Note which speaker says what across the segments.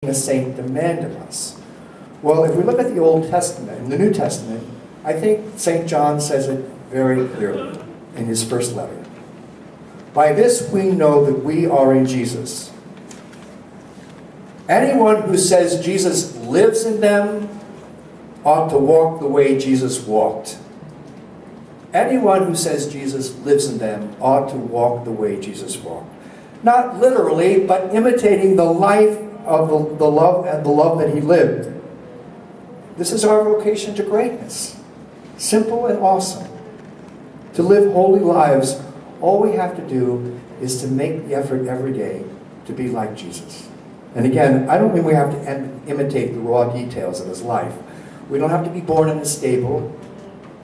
Speaker 1: a saint demand of us? Well, if we look at the Old Testament and the New Testament, I think St. John says it very clearly in his first letter. By this we know that we are in Jesus. Anyone who says Jesus lives in them ought to walk the way Jesus walked. Anyone who says Jesus lives in them ought to walk the way Jesus walked. Not literally, but imitating the life of the love and the love that he lived. This is our vocation to greatness. Simple and awesome. To live holy lives, all we have to do is to make the effort every day to be like Jesus. And again, I don't mean we have to imitate the raw details of his life. We don't have to be born in a stable.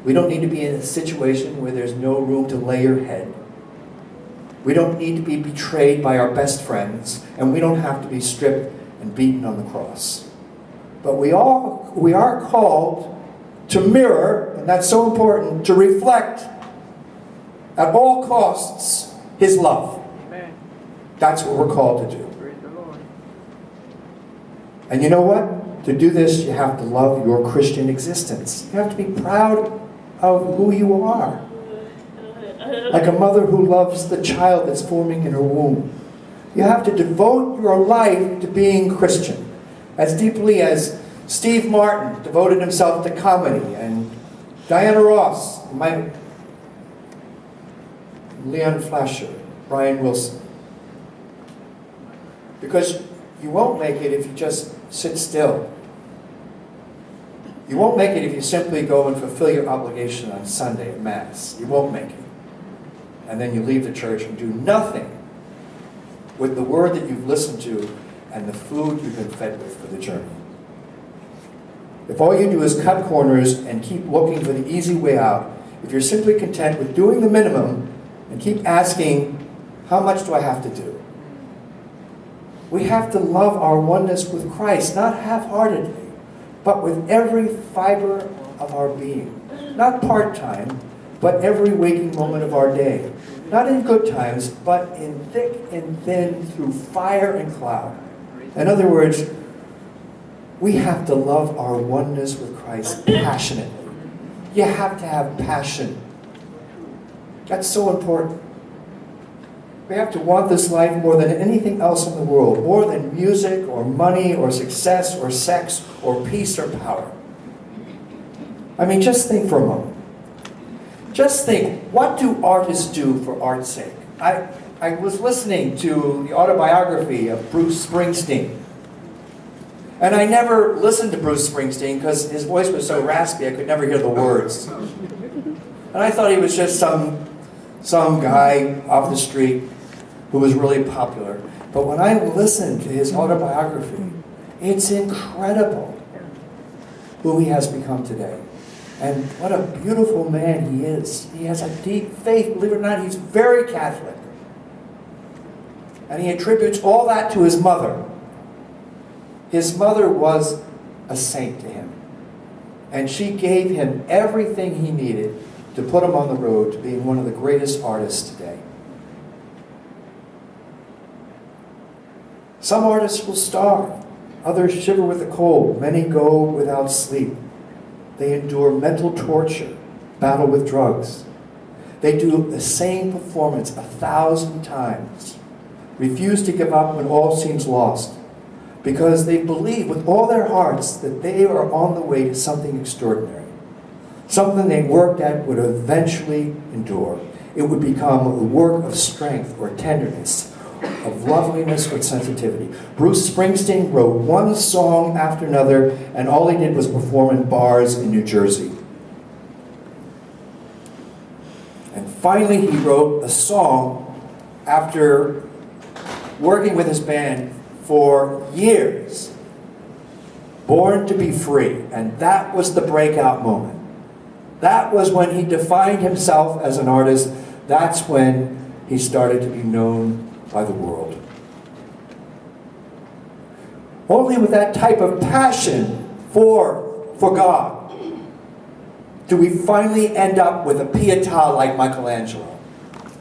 Speaker 1: We don't need to be in a situation where there's no room to lay your head. We don't need to be betrayed by our best friends, and we don't have to be stripped and beaten on the cross. But we are called to mirror, and that's so important, to reflect at all costs his love. Amen. That's what we're called to do. Praise the Lord. And you know what? To do this, you have to love your Christian existence. You have to be proud of who you are. Like a mother who loves the child that's forming in her womb. You have to devote your life to being Christian. As deeply as Steve Martin devoted himself to comedy, and Diana Ross, Leon Flasher, Brian Wilson. Because you won't make it if you just sit still. You won't make it if you simply go and fulfill your obligation on Sunday at Mass. You won't make it. And then you leave the church and do nothing with the word that you've listened to and the food you've been fed with for the journey. If all you do is cut corners and keep looking for the easy way out, if you're simply content with doing the minimum and keep asking, how much do I have to do? We have to love our oneness with Christ, not half-heartedly, but with every fiber of our being. Not part-time, but every waking moment of our day. Not in good times, but in thick and thin, through fire and cloud. In other words, we have to love our oneness with Christ passionately. You have to have passion. That's so important. We have to want this life more than anything else in the world, more than music or money or success or sex or peace or power. I mean, just think for a moment. Just think, what do artists do for art's sake? I was listening to the autobiography of Bruce Springsteen. And I never listened to Bruce Springsteen because his voice was so raspy I could never hear the words. And I thought he was just some guy off the street who was really popular. But when I listened to his autobiography, it's incredible who he has become today. And what a beautiful man he is. He has a deep faith. Believe it or not, he's very Catholic. And he attributes all that to his mother. His mother was a saint to him. And she gave him everything he needed to put him on the road to being one of the greatest artists today. Some artists will starve. Others shiver with the cold. Many go without sleep. They endure mental torture, battle with drugs. They do the same performance 1,000 times, refuse to give up when all seems lost, because they believe with all their hearts that they are on the way to something extraordinary. Something they worked at would eventually endure. It would become a work of strength or tenderness, of loveliness or sensitivity. Bruce Springsteen wrote one song after another, and all he did was perform in bars in New Jersey. And finally he wrote a song after working with his band for years, Born to Be Free, and that was the breakout moment. That was when he defined himself as an artist. That's when he started to be known by the world. Only with that type of passion for God do we finally end up with a Pietà like Michelangelo.